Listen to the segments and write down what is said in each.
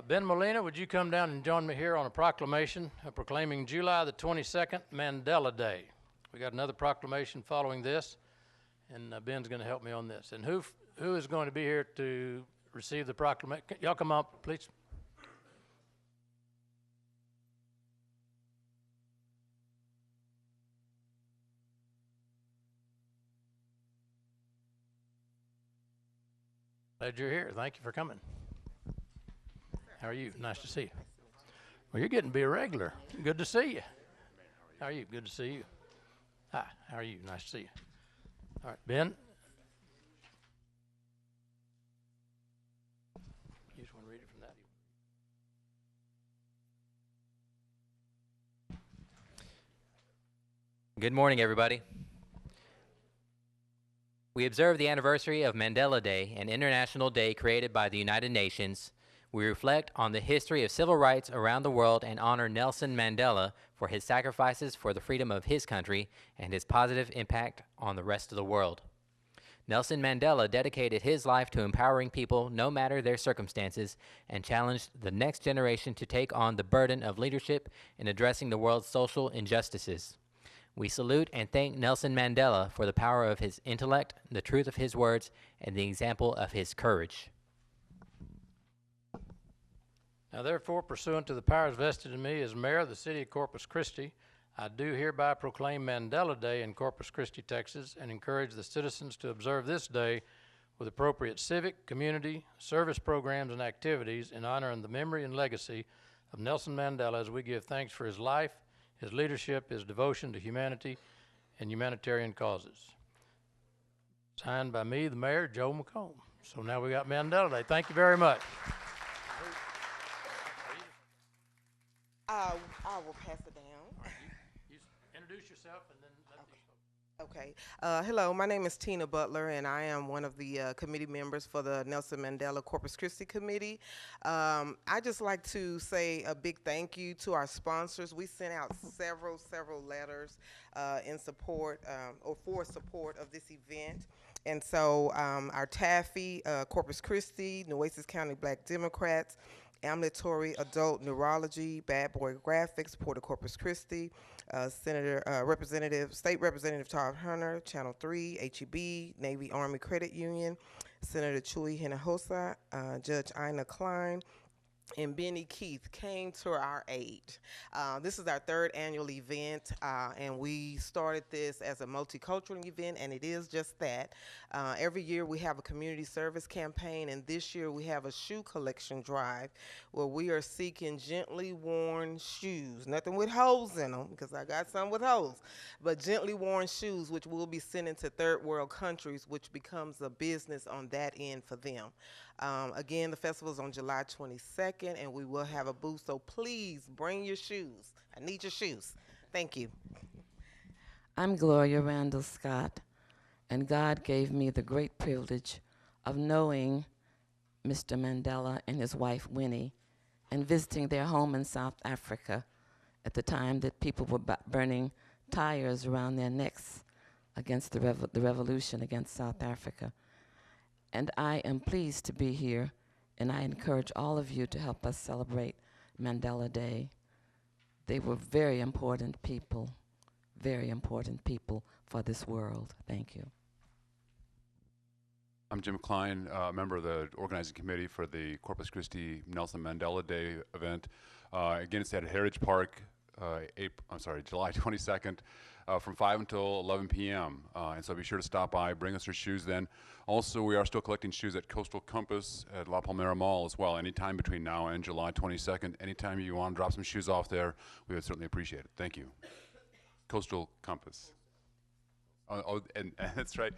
Ben Molina, would you come down and join me here on a proclamation proclaiming July the 22nd, Mandela Day? We got another proclamation following this, and Ben's going to help me on this. And who is going to be here to receive the proclamation? Y'all come up, please. Glad you're here. Thank you for coming. How are you? Nice to see you. Well, you're getting to be a regular. Good to see you. How are you? Good to see you. Hi. How are you? Nice to see you. All right, Ben. You just want to read it from that? Good morning, everybody. We observe the anniversary of Mandela Day, an international day created by the United Nations. We reflect on the history of civil rights around the world and honor Nelson Mandela for his sacrifices for the freedom of his country and his positive impact on the rest of the world. Nelson Mandela dedicated his life to empowering people no matter their circumstances and challenged the next generation to take on the burden of leadership in addressing the world's social injustices. We salute and thank Nelson Mandela for the power of his intellect, the truth of his words, and the example of his courage. Now, therefore, pursuant to the powers vested in me as mayor of the city of Corpus Christi, I do hereby proclaim Mandela Day in Corpus Christi, Texas, and encourage the citizens to observe this day with appropriate civic, community, service programs, and activities in honor of the memory and legacy of Nelson Mandela as we give thanks for his life, his leadership, his devotion to humanity and humanitarian causes. Signed by me, the mayor, Joe McComb. So now we got Mandela Day. Thank you very much. I will pass it down. Right, you introduce yourself and then let these folks. Okay. Hello, my name is Tina Butler, and I am one of the committee members for the Nelson Mandela Corpus Christi Committee. I just like to say a big thank you to our sponsors. We sent out several letters in support or for support of this event. And so our Taffy, Corpus Christi, Nueces County Black Democrats, Ambulatory Adult Neurology, Bad Boy Graphics, Port of Corpus Christi, State Representative Todd Hunter, Channel 3, HEB, Navy Army Credit Union, Senator Chuy Hinojosa, Judge Ina Klein, and Benny Keith came to our aid. This is our third annual event, and we started this as a multicultural event, and it is just that. Every year we have a community service campaign, and this year we have a shoe collection drive where we are seeking gently worn shoes, nothing with holes in them, because I got some with holes, but gently worn shoes, which we'll be sending to third world countries, which becomes a business on that end for them. Again, the festival is on July 22nd, and we will have a booth, so please bring your shoes. I need your shoes. Thank you. I'm Gloria Randall Scott, and God gave me the great privilege of knowing Mr. Mandela and his wife Winnie and visiting their home in South Africa at the time that people were burning tires around their necks against the revolution against South Africa. And I am pleased to be here, and I encourage all of you to help us celebrate Mandela Day. They were very important people for this world. Thank you. I'm Jim Klein, member of the organizing committee for the Corpus Christi Nelson Mandela Day event. Again, it's at Heritage Park, July 22nd. From 5 until 11 p.m. And so be sure to stop by, bring us your shoes then. Also, we are still collecting shoes at Coastal Compass at La Palmera Mall as well, anytime between now and July 22nd. Anytime you want to drop some shoes off there, we would certainly appreciate it. Thank you. Coastal Compass. And that's right.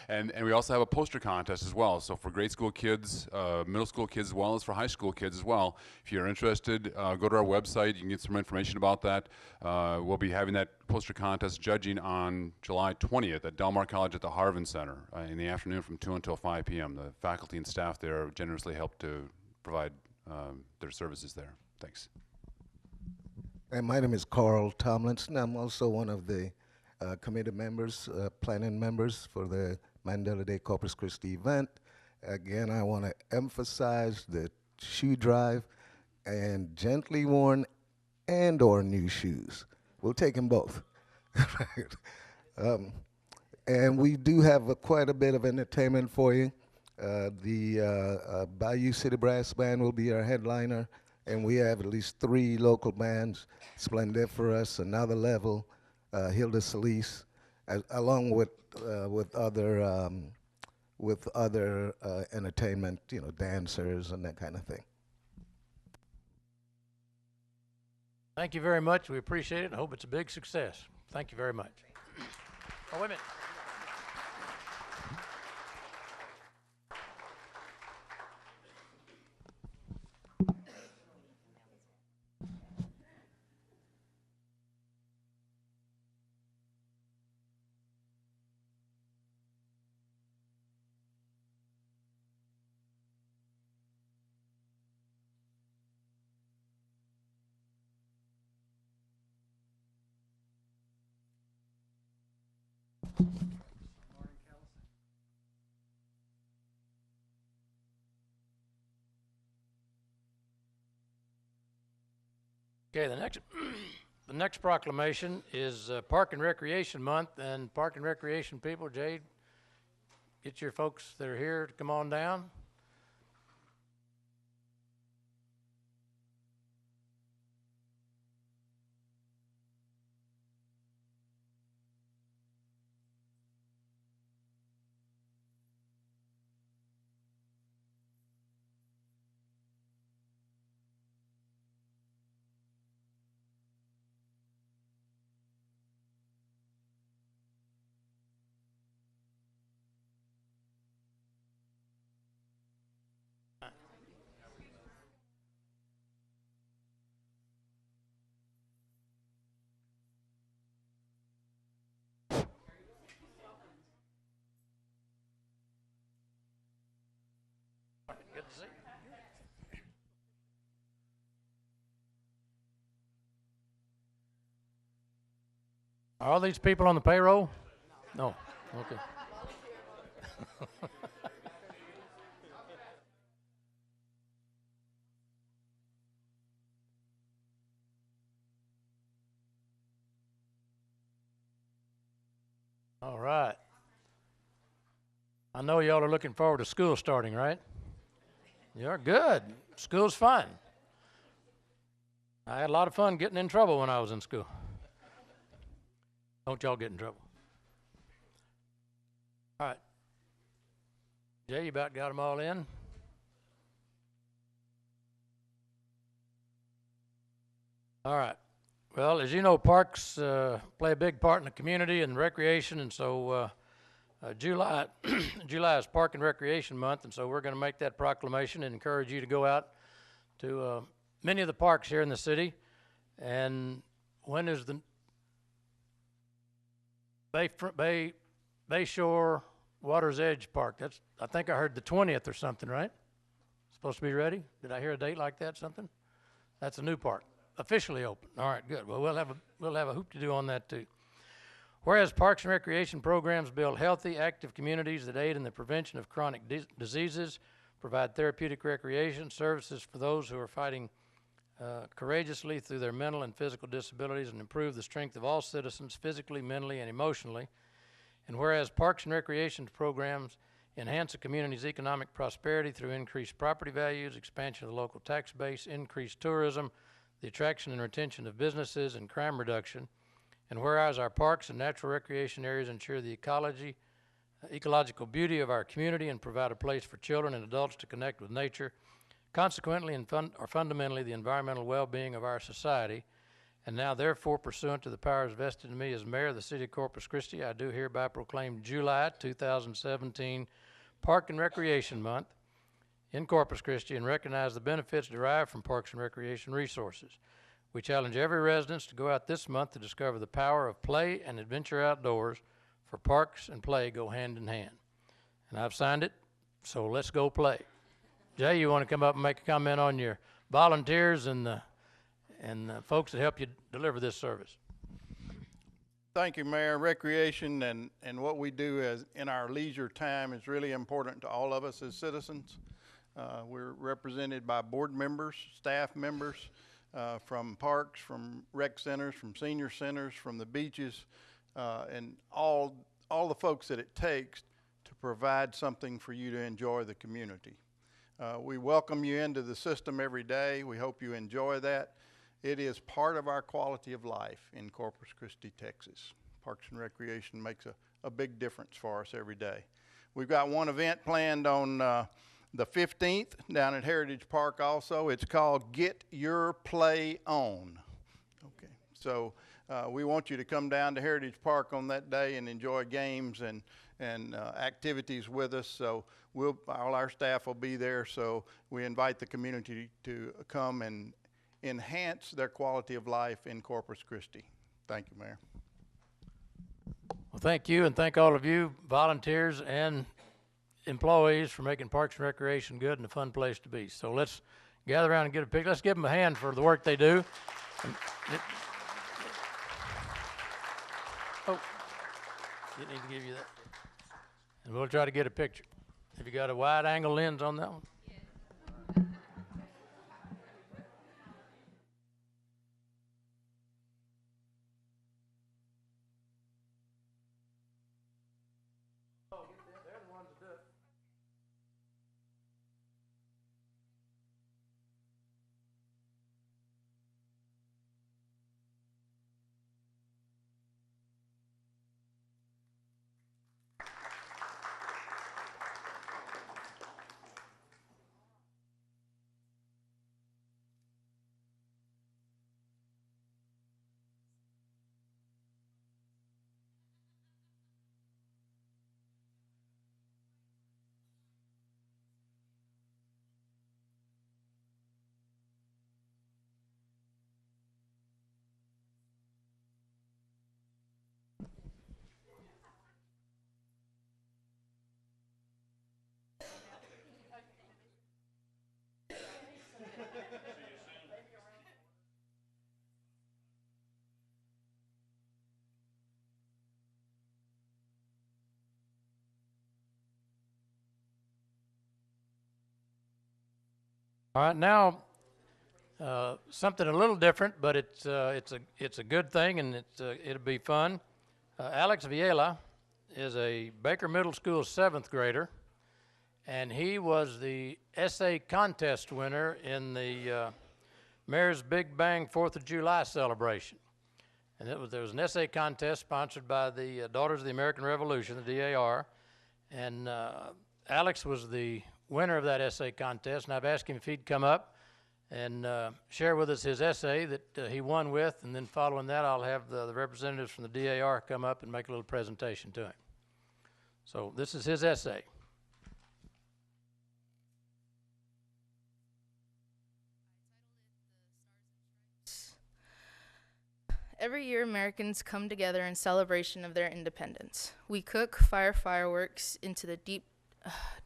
And we also have a poster contest as well. So for grade school kids, middle school kids, as well as for high school kids as well. If you're interested, go to our website. You can get some information about that. We'll be having that poster contest judging on July 20th at Del Mar College at the Harvin Center in the afternoon from 2 until 5 p.m. The faculty and staff there generously help to provide their services there. Thanks. And my name is Carl Tomlinson. I'm also one of the committee members, planning members for the Mandela Day Corpus Christi event. Again, I want to emphasize the shoe drive. and gently worn and or new shoes. We'll take them both. Right. And we do have quite a bit of entertainment for you. The Bayou City Brass Band will be our headliner, and we have at least 3 local bands, Splendiferous, Another Level, Hilda Solis, along with other entertainment, dancers and that kind of thing. Thank you very much. We appreciate it. I hope it's a big success. Thank you very much. Oh, wait a minute. Okay, the next proclamation is Park and Recreation Month, and Park and Recreation people, Jade, get your folks that are here to come on down. Good to see you. Are all these people on the payroll? No. Okay. All right. I know y'all are looking forward to school starting, right? You're good. School's fun. I had a lot of fun getting in trouble when I was in school. Don't y'all get in trouble. All right. Jay, you about got them all in? All right. Well, as you know, parks play a big part in the community and recreation, and so July July is Park and Recreation Month, and so we're going to make that proclamation and encourage you to go out to many of the parks here in the city. And when is the Bayshore Water's Edge Park? That's, I think I heard the 20th or something, right? Supposed to be ready? Did I hear a date like that? Something? That's a new park, officially open. All right, good. Well, we'll have a hoop to do on that too. Whereas parks and recreation programs build healthy, active communities that aid in the prevention of chronic diseases, provide therapeutic recreation services for those who are fighting courageously through their mental and physical disabilities, and improve the strength of all citizens physically, mentally, and emotionally. And whereas parks and recreation programs enhance a community's economic prosperity through increased property values, expansion of the local tax base, increased tourism, the attraction and retention of businesses, and crime reduction. And whereas our parks and natural recreation areas ensure the ecological beauty of our community and provide a place for children and adults to connect with nature, consequently and fundamentally the environmental well-being of our society. And now, therefore, pursuant to the powers vested in me as mayor of the city of Corpus Christi, I do hereby proclaim July 2017 Park and Recreation Month in Corpus Christi and recognize the benefits derived from parks and recreation resources. We challenge every resident to go out this month to discover the power of play and adventure outdoors, for parks and play go hand in hand. And I've signed it, so let's go play. Jay, you want to come up and make a comment on your volunteers and the folks that help you deliver this service? Thank you, Mayor. Recreation and what we do as in our leisure time is really important to all of us as citizens. We're represented by board members, staff members, from parks, from rec centers, from senior centers, from the beaches, and all the folks that it takes to provide something for you to enjoy the community. We welcome you into the system every day. We hope you enjoy that. It is part of our quality of life in Corpus Christi, Texas. Parks and Recreation makes a big difference for us every day. We've got one event planned on the 15th down at Heritage Park also. It's called Get Your Play On. Okay, so we want you to come down to Heritage Park on that day and enjoy games and activities with us. So all our staff will be there, so we invite the community to come and enhance their quality of life in Corpus Christi. Thank you, Mayor. Well, thank you, and thank all of you, volunteers and employees, for making Parks and Recreation good and a fun place to be. So let's gather around and get a picture. Let's give them a hand for the work they do. Oh, didn't need to give you that. And we'll try to get a picture. Have you got a wide angle lens on that one? All right, now something a little different, but it's a good thing, and it'll be fun. Alex Viela is a Baker Middle School 7th grader, and he was the essay contest winner in the Mayor's Big Bang 4th of July celebration. And there was an essay contest sponsored by the Daughters of the American Revolution, the DAR, and Alex was the winner of that essay contest, and I've asked him if he'd come up and share with us his essay that he won with, and then following that I'll have the representatives from the DAR come up and make a little presentation to him. So this is his essay. Every year, Americans come together in celebration of their independence. We cook, fire fireworks into the deep,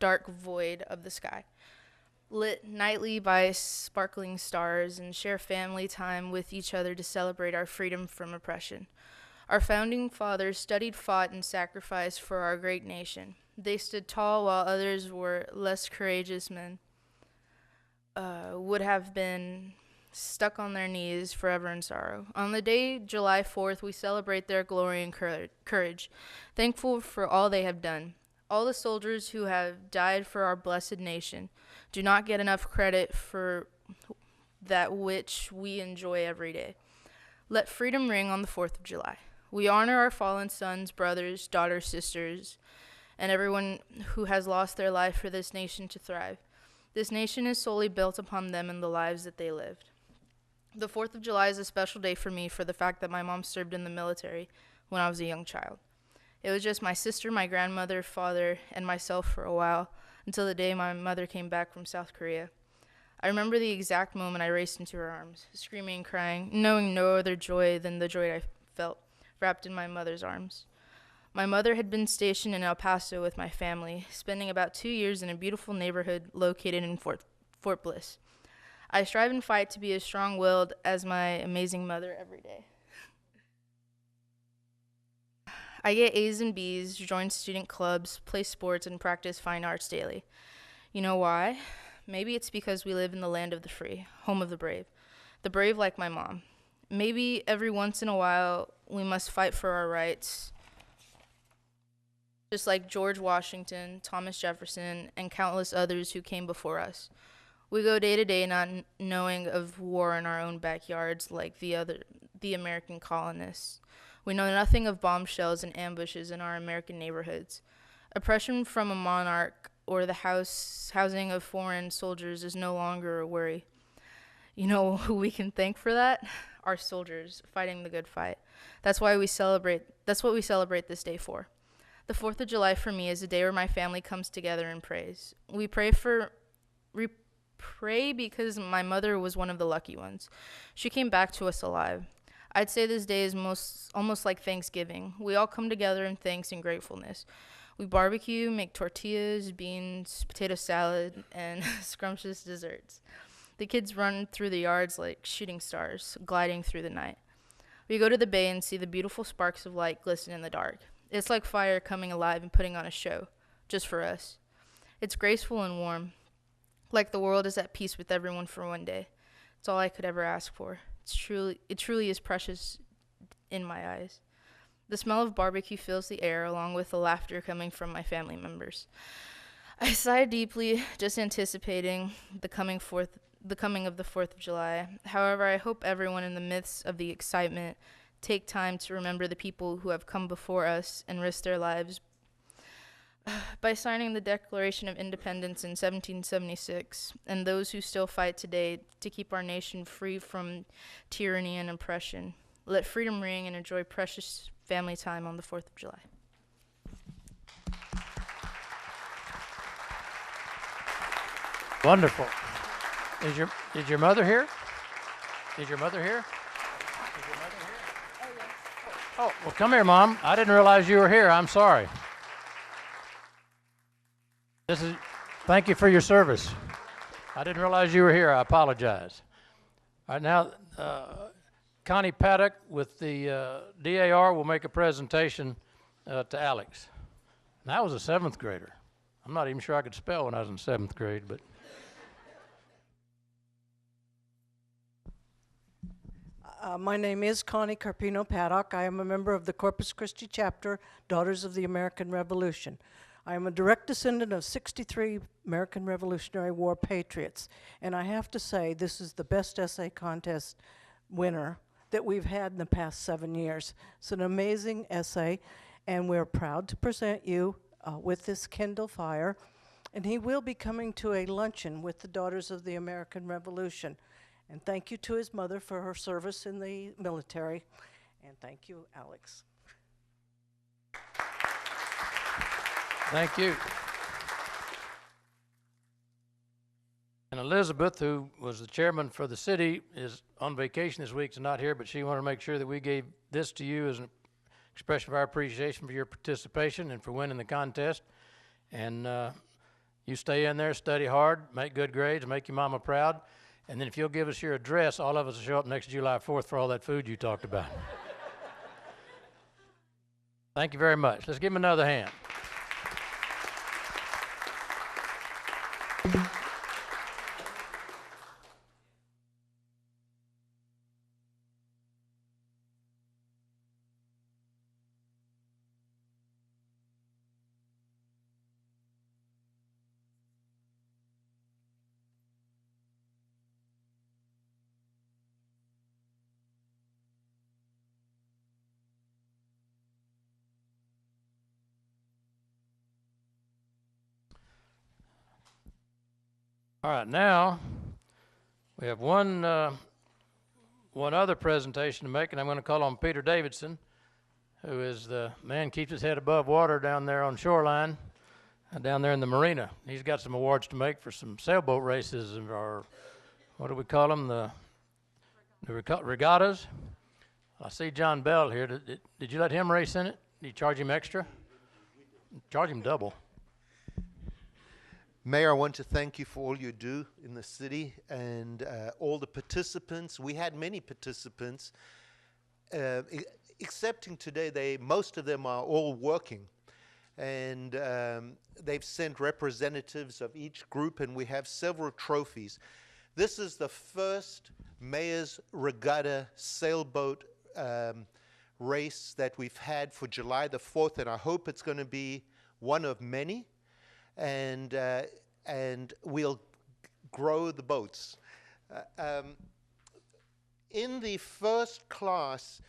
dark void of the sky, lit nightly by sparkling stars, and share family time with each other to celebrate our freedom from oppression. Our founding fathers studied, fought, and sacrificed for our great nation. They stood tall while others were less courageous men would have been stuck on their knees forever in sorrow. On the day, July 4th, we celebrate their glory and courage, thankful for all they have done. All the soldiers who have died for our blessed nation do not get enough credit for that which we enjoy every day. Let freedom ring on the 4th of July. We honor our fallen sons, brothers, daughters, sisters, and everyone who has lost their life for this nation to thrive. This nation is solely built upon them and the lives that they lived. The 4th of July is a special day for me for the fact that my mom served in the military when I was a young child. It was just my sister, my grandmother, father, and myself for a while, until the day my mother came back from South Korea. I remember the exact moment I raced into her arms, screaming and crying, knowing no other joy than the joy I felt, wrapped in my mother's arms. My mother had been stationed in El Paso with my family, spending about 2 years in a beautiful neighborhood located in Fort Bliss. I strive and fight to be as strong-willed as my amazing mother every day. I get A's and B's, join student clubs, play sports, and practice fine arts daily. You know why? Maybe it's because we live in the land of the free, home of the brave like my mom. Maybe every once in a while we must fight for our rights, just like George Washington, Thomas Jefferson, and countless others who came before us. We go day to day not knowing of war in our own backyards like the American colonists. We know nothing of bombshells and ambushes in our American neighborhoods. Oppression from a monarch or the housing of foreign soldiers is no longer a worry. You know who we can thank for that? Our soldiers fighting the good fight. That's what we celebrate this day for. The 4th of July for me is a day where my family comes together and prays. We pray because my mother was one of the lucky ones. She came back to us alive. I'd say this day is almost like Thanksgiving. We all come together in thanks and gratefulness. We barbecue, make tortillas, beans, potato salad, and scrumptious desserts. The kids run through the yards like shooting stars, gliding through the night. We go to the bay and see the beautiful sparks of light glisten in the dark. It's like fire coming alive and putting on a show, just for us. It's graceful and warm, like the world is at peace with everyone for one day. It's all I could ever ask for. It truly is precious in my eyes. The smell of barbecue fills the air, along with the laughter coming from my family members. I sigh deeply, just anticipating the coming of the 4th of July. However, I hope everyone in the midst of the excitement take time to remember the people who have come before us and risked their lives by signing the Declaration of Independence in 1776, and those who still fight today to keep our nation free from tyranny and oppression. Let freedom ring and enjoy precious family time on the 4th of July. Wonderful. Is your mother here? Is your mother here? Oh, well, come here, Mom. I didn't realize you were here. I'm sorry. Thank you for your service. I didn't realize you were here. I apologize. All right, now, Connie Paddock with the DAR will make a presentation to Alex. And I was a 7th grader. I'm not even sure I could spell when I was in 7th grade, but. My name is Connie Carpino Paddock. I am a member of the Corpus Christi chapter, Daughters of the American Revolution. I am a direct descendant of 63 American Revolutionary War patriots, and I have to say this is the best essay contest winner that we've had in the past 7 years. It's an amazing essay, and we're proud to present you with this Kindle Fire, and he will be coming to a luncheon with the Daughters of the American Revolution. And thank you to his mother for her service in the military, and thank you, Alex. Thank you. And Elizabeth, who was the chairman for the city, is on vacation this week, so not here, but she wanted to make sure that we gave this to you as an expression of our appreciation for your participation and for winning the contest. And you stay in there, study hard, make good grades, make your mama proud. And then if you'll give us your address, all of us will show up next July 4th for all that food you talked about. Thank you very much. Let's give him another hand. All right, now we have one other presentation to make, and I'm going to call on Peter Davidson, who is the man keeps his head above water down there on shoreline, down there in the marina. He's got some awards to make for some sailboat races, or what do we call them, the regattas. I see John Bell here. Did you let him race in it? Did you charge him extra? Charge him double. Mayor, I want to thank you for all you do in the city and all the participants. We had many participants, excepting today. Most of them are all working. and they've sent representatives of each group, and we have several trophies. This is the first Mayor's Regatta sailboat race that we've had for July the 4th, and I hope it's going to be one of many, and we'll grow the boats. In the first class,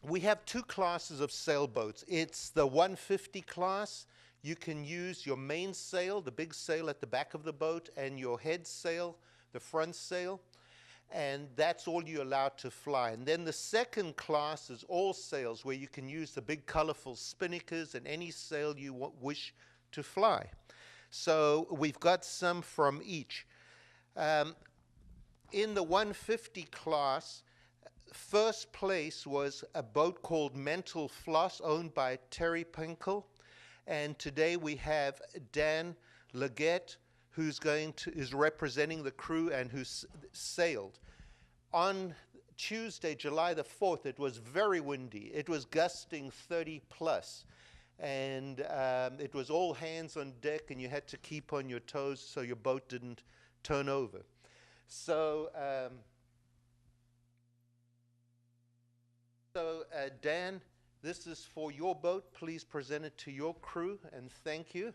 we have two classes of sailboats. It's the 150 class. You can use your main sail, the big sail at the back of the boat, and your head sail, the front sail, and that's all you're allowed to fly. And then the second class is all sails, where you can use the big colorful spinnakers and any sail you wish to fly. So we've got some from each. In the 150 class, first place was a boat called Mental Floss, owned by Terry Pinkel. And today we have Dan Leggett, who's is representing the crew and who's sailed. On Tuesday, July the 4th, it was very windy. It was gusting 30 plus. And it was all hands on deck, and you had to keep on your toes so your boat didn't turn over. So, Dan, this is for your boat. Please present it to your crew, and thank you.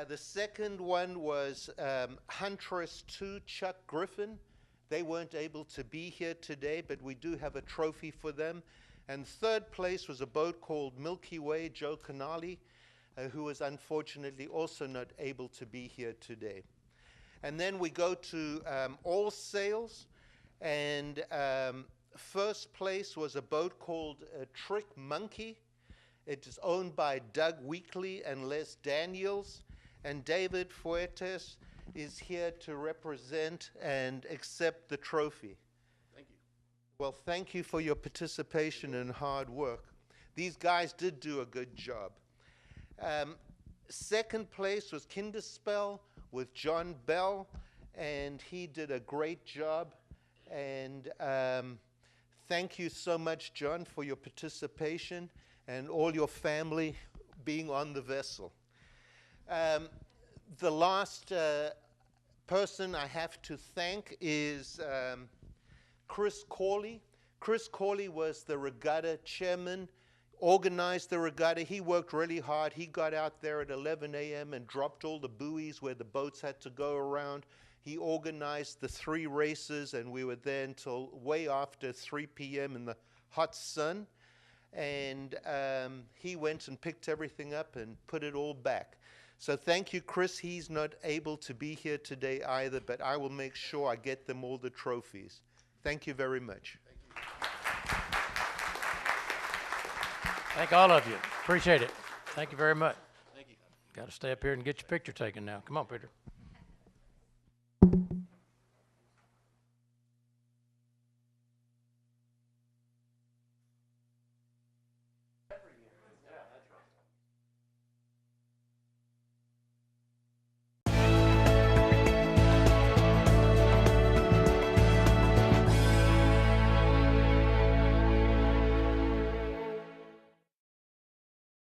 The second one was Huntress 2, Chuck Griffin. They weren't able to be here today, but we do have a trophy for them. And third place was a boat called Milky Way, Joe Canali, who was unfortunately also not able to be here today. And then we go to all sails, and first place was a boat called Trick Monkey. It is owned by Doug Weekly and Les Daniels, and David Fuertes is here to represent and accept the trophy. Thank you. Well, thank you for your participation and hard work. These guys did do a good job. Second place was Kinderspell with John Bell, and he did a great job. And thank you so much, John, for your participation and all your family being on the vessel. The last person I have to thank is Chris Corley. Chris Corley was the regatta chairman, organized the regatta. He worked really hard. He got out there at 11 a.m. and dropped all the buoys where the boats had to go around. He organized the 3 races, and we were there until way after 3 p.m. in the hot sun. And he went and picked everything up and put it all back. So thank you, Chris. He's not able to be here today either, but I will make sure I get them all the trophies. Thank you very much. Thank all of you. Appreciate it. Thank you very much. Thank you. Got to stay up here and get your picture taken now. Come on, Peter.